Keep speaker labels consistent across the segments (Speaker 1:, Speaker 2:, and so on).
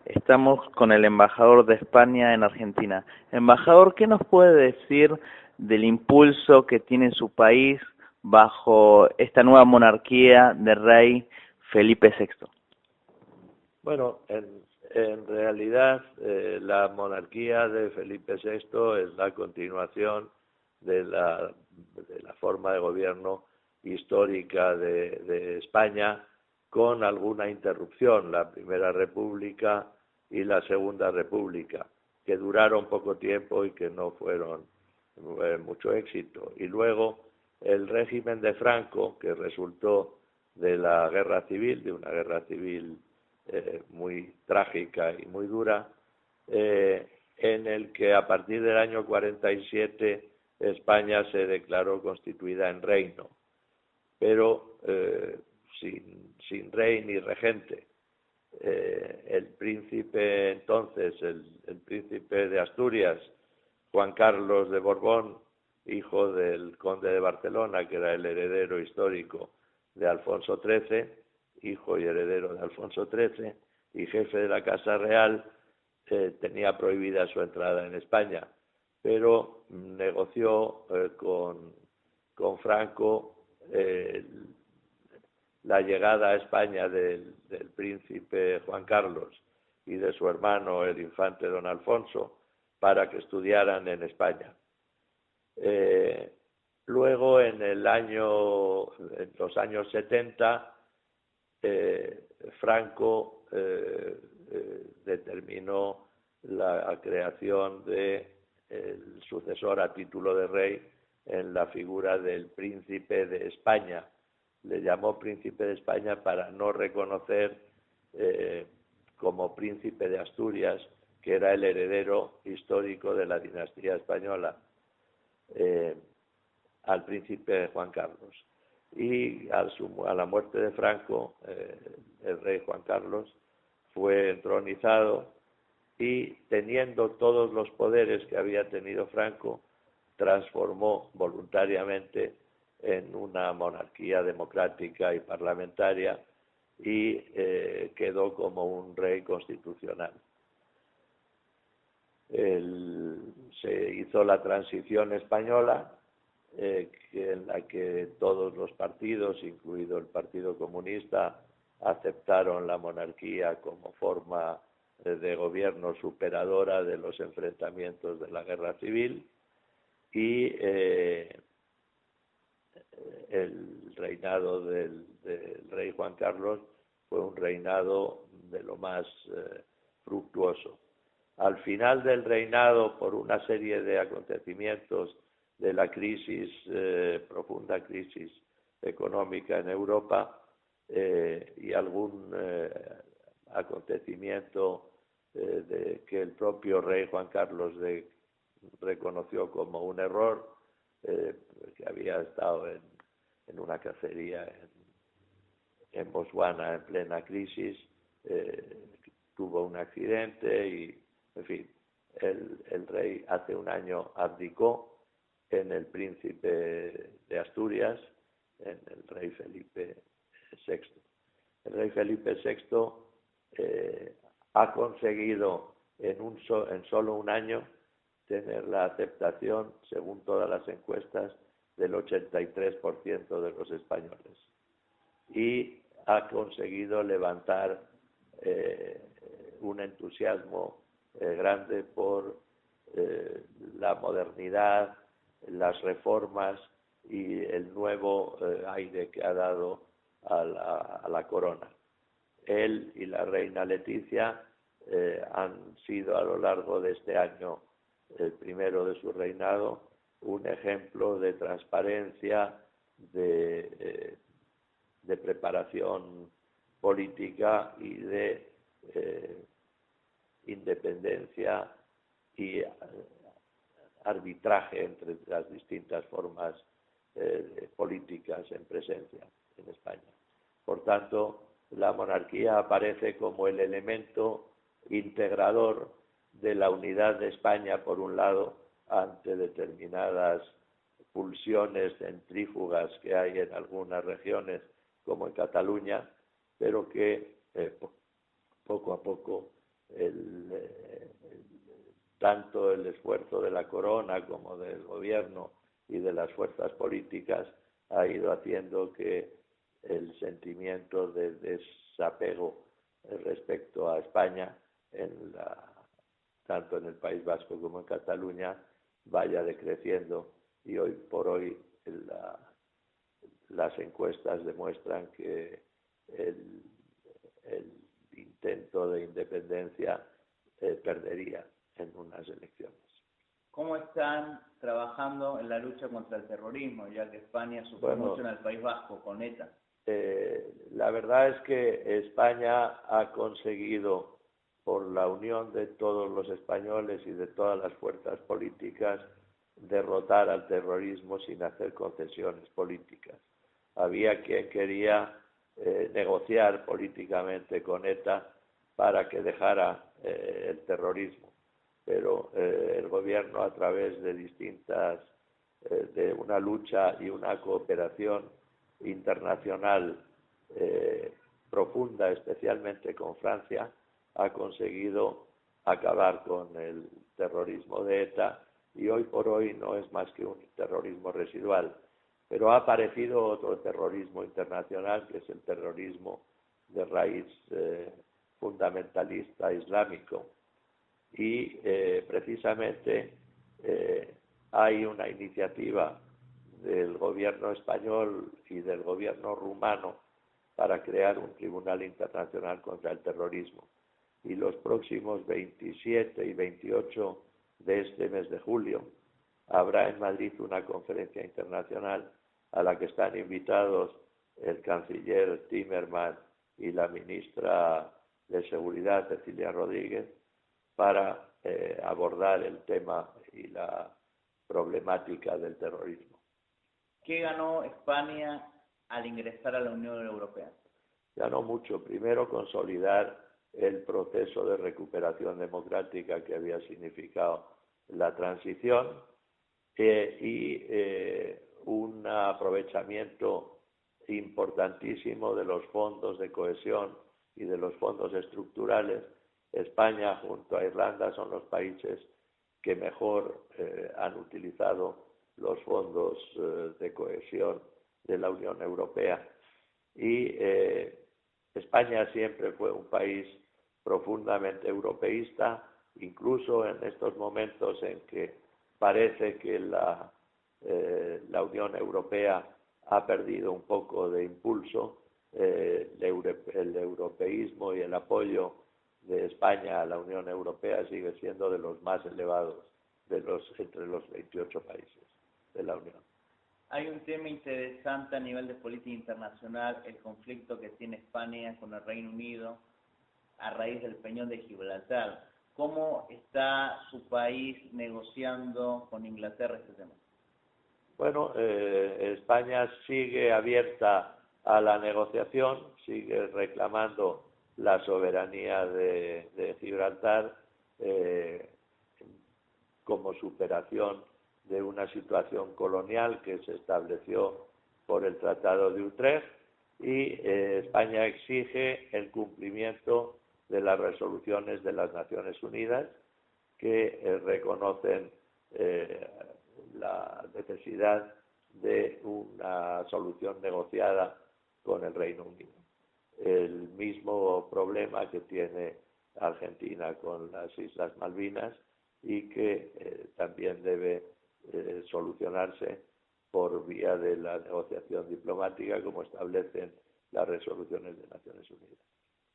Speaker 1: Estamos con el embajador de España en Argentina. Embajador, ¿qué nos puede decir del impulso que tiene su país bajo esta nueva monarquía del rey Felipe VI?
Speaker 2: Bueno, en realidad la monarquía de Felipe VI es la continuación de la forma de gobierno histórica de España, con alguna interrupción, la Primera República y la Segunda República, que duraron poco tiempo y que no fueron mucho éxito. Y luego el régimen de Franco, que resultó de la guerra civil, de una guerra civil muy trágica y muy dura, en el que a partir del año 47 España se declaró constituida en reino, pero sin rey ni regente. El príncipe entonces, el príncipe de Asturias, Juan Carlos de Borbón, hijo del conde de Barcelona, que era el heredero histórico de Alfonso XIII, hijo y heredero de Alfonso XIII, y jefe de la Casa Real, tenía prohibida su entrada en España, pero negoció con Franco la llegada a España del príncipe Juan Carlos y de su hermano el infante don Alfonso para que estudiaran en España. Luego en los años 70, Franco determinó la creación del sucesor a título de rey en la figura del príncipe de España. Le llamó príncipe de España para no reconocer como príncipe de Asturias, que era el heredero histórico de la dinastía española, al príncipe Juan Carlos. Y a la muerte de Franco, el rey Juan Carlos fue entronizado y, teniendo todos los poderes que había tenido Franco, transformó voluntariamente en una monarquía democrática y parlamentaria y quedó como un rey constitucional. Se hizo la transición española, en la que todos los partidos, incluido el Partido Comunista, aceptaron la monarquía como forma de gobierno superadora de los enfrentamientos de la guerra civil, y el reinado del rey Juan Carlos fue un reinado de lo más fructuoso. Al final del reinado, por una serie de acontecimientos de la profunda crisis económica en Europa, y algún acontecimiento que el propio rey Juan Carlos reconoció como un error, que había estado en una cacería en Botswana en plena crisis, tuvo un accidente y, en fin, el rey hace un año abdicó en el príncipe de Asturias, en el rey Felipe VI. El rey Felipe VI ha conseguido en solo un año tener la aceptación, según todas las encuestas, del 83% de los españoles, y ha conseguido levantar un entusiasmo grande por la modernidad, las reformas y el nuevo aire que ha dado a la corona. Él y la reina Leticia han sido a lo largo de este año, el primero de su reinado, un ejemplo de transparencia, de preparación política y de independencia y arbitraje entre las distintas formas políticas en presencia en España. Por tanto, la monarquía aparece como el elemento integrador de la unidad de España, por un lado, ante determinadas pulsiones centrífugas que hay en algunas regiones, como en Cataluña, pero que poco a poco tanto el esfuerzo de la corona como del gobierno y de las fuerzas políticas ha ido haciendo que el sentimiento de desapego respecto a España, tanto en el País Vasco como en Cataluña, vaya decreciendo, y hoy por hoy las encuestas demuestran que el intento de independencia perdería en unas elecciones.
Speaker 1: ¿Cómo están trabajando en la lucha contra el terrorismo, ya que España sufre mucho en el País Vasco con ETA?
Speaker 2: La verdad es que España ha conseguido, por la unión de todos los españoles y de todas las fuerzas políticas, derrotar al terrorismo sin hacer concesiones políticas. Había quien quería negociar políticamente con ETA para que dejara el terrorismo, pero el gobierno, a través de de una lucha y una cooperación internacional profunda, especialmente con Francia, ha conseguido acabar con el terrorismo de ETA, y hoy por hoy no es más que un terrorismo residual. Pero ha aparecido otro terrorismo internacional, que es el terrorismo de raíz fundamentalista islámico, y precisamente hay una iniciativa del gobierno español y del gobierno rumano para crear un tribunal internacional contra el terrorismo. Y los próximos 27 y 28 de este mes de julio habrá en Madrid una conferencia internacional a la que están invitados el canciller Timmermans y la ministra de Seguridad, Cecilia Rodríguez, para abordar el tema y la problemática del terrorismo.
Speaker 1: ¿Qué ganó España al ingresar a la Unión Europea?
Speaker 2: Ganó mucho. Primero, consolidar el proceso de recuperación democrática que había significado la transición y un aprovechamiento importantísimo de los fondos de cohesión y de los fondos estructurales. España junto a Irlanda son los países que mejor han utilizado los fondos de cohesión de la Unión Europea, y España siempre fue un país profundamente europeísta, incluso en estos momentos en que parece que la Unión Europea ha perdido un poco de impulso. El europeísmo y el apoyo de España a la Unión Europea sigue siendo de los más elevados entre los 28 países de la Unión.
Speaker 1: Hay un tema interesante a nivel de política internacional, el conflicto que tiene España con el Reino Unido a raíz del Peñón de Gibraltar. ¿Cómo está su país negociando con Inglaterra este tema?
Speaker 2: Bueno, España sigue abierta a la negociación, sigue reclamando la soberanía de Gibraltar como superación de una situación colonial que se estableció por el Tratado de Utrecht, y España exige el cumplimiento de las resoluciones de las Naciones Unidas que reconocen la necesidad de una solución negociada con el Reino Unido. El mismo problema que tiene Argentina con las Islas Malvinas, y que también debe solucionarse por vía de la negociación diplomática, como establecen las resoluciones de Naciones Unidas.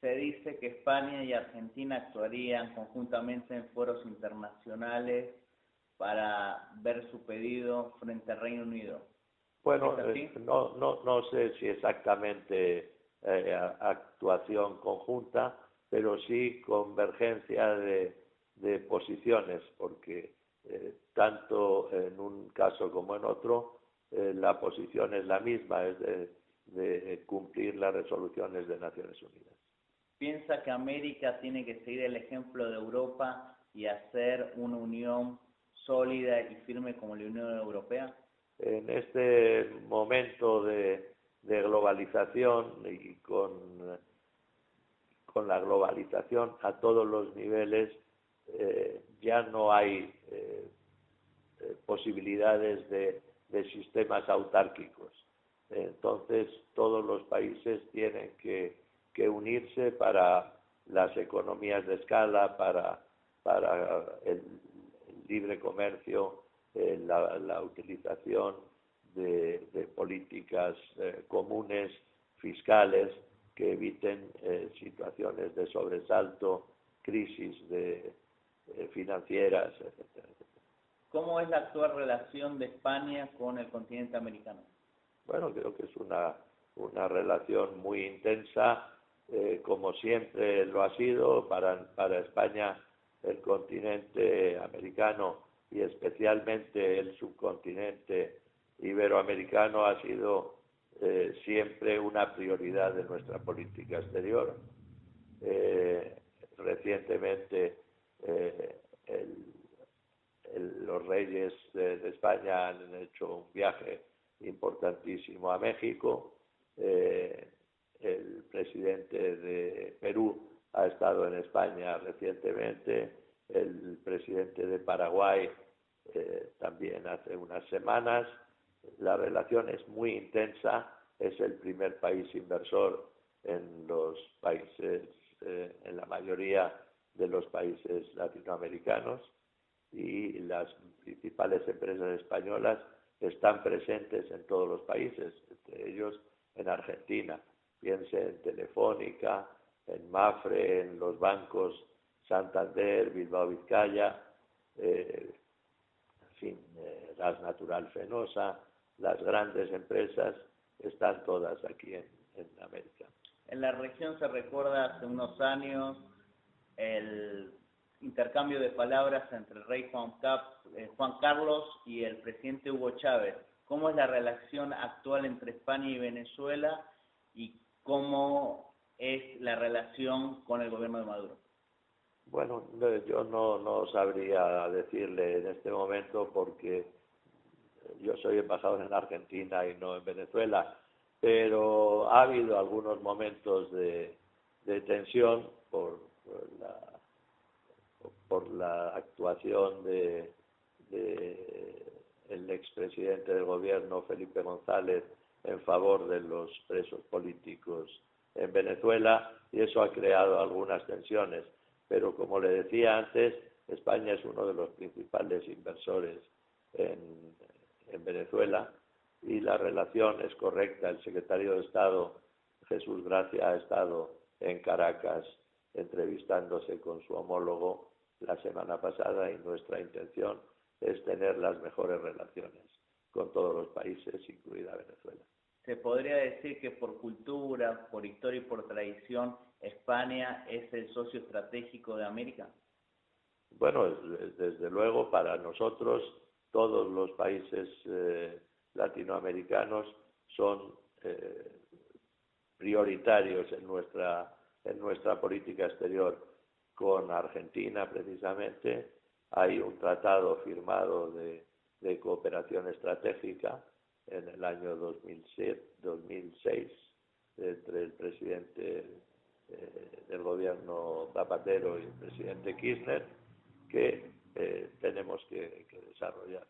Speaker 1: Se dice que España y Argentina actuarían conjuntamente en foros internacionales para ver su pedido frente al Reino Unido.
Speaker 2: Bueno, no sé si exactamente actuación conjunta, pero sí convergencia de posiciones, porque tanto en un caso como en otro la posición es la misma, es de cumplir las resoluciones de Naciones Unidas.
Speaker 1: ¿Piensa que América tiene que seguir el ejemplo de Europa y hacer una unión sólida y firme como la Unión Europea?
Speaker 2: En este momento de globalización y con con la globalización a todos los niveles ya no hay posibilidades de sistemas autárquicos. Entonces todos los países tienen que unirse para las economías de escala, para el libre comercio, la utilización de políticas comunes, fiscales, que eviten situaciones de sobresalto, crisis financieras, etcétera.
Speaker 1: ¿Cómo es la actual relación de España con el continente americano?
Speaker 2: Bueno, creo que es una relación muy intensa, como siempre lo ha sido para España. El continente americano y especialmente el subcontinente iberoamericano ha sido siempre una prioridad de nuestra política exterior. Recientemente los reyes de España han hecho un viaje importantísimo a México. El presidente de Perú ha estado en España recientemente, el presidente de Paraguay también hace unas semanas. La relación es muy intensa, es el primer país inversor en los países, en la mayoría de los países latinoamericanos, y las principales empresas españolas están presentes en todos los países, entre ellos en Argentina. Piense en Telefónica, en Mapfre, en los bancos Santander, Bilbao Vizcaya, en fin, Gas Natural Fenosa, las grandes empresas están todas aquí en América.
Speaker 1: En la región se recuerda hace unos años el intercambio de palabras entre el rey Juan Carlos y el presidente Hugo Chávez. ¿Cómo es la relación actual entre España y Venezuela y cómo es la relación con el gobierno de Maduro?
Speaker 2: Bueno, yo no sabría decirle en este momento porque yo soy embajador en Argentina y no en Venezuela, pero ha habido algunos momentos de tensión por la actuación de el expresidente del gobierno, Felipe González, en favor de los presos políticos en Venezuela, y eso ha creado algunas tensiones. Pero como le decía antes, España es uno de los principales inversores en Venezuela y la relación es correcta. El secretario de Estado, Jesús Gracia, ha estado en Caracas entrevistándose con su homólogo la semana pasada, y nuestra intención es tener las mejores relaciones con todos los países, incluida Venezuela.
Speaker 1: ¿Se podría decir que por cultura, por historia y por tradición, España es el socio estratégico de América?
Speaker 2: Bueno, desde luego para nosotros todos los países latinoamericanos son prioritarios en nuestra política exterior. Con Argentina, precisamente, hay un tratado firmado de cooperación estratégica en el año 2006 entre el presidente del gobierno Zapatero y el presidente Kirchner, que tenemos que desarrollar.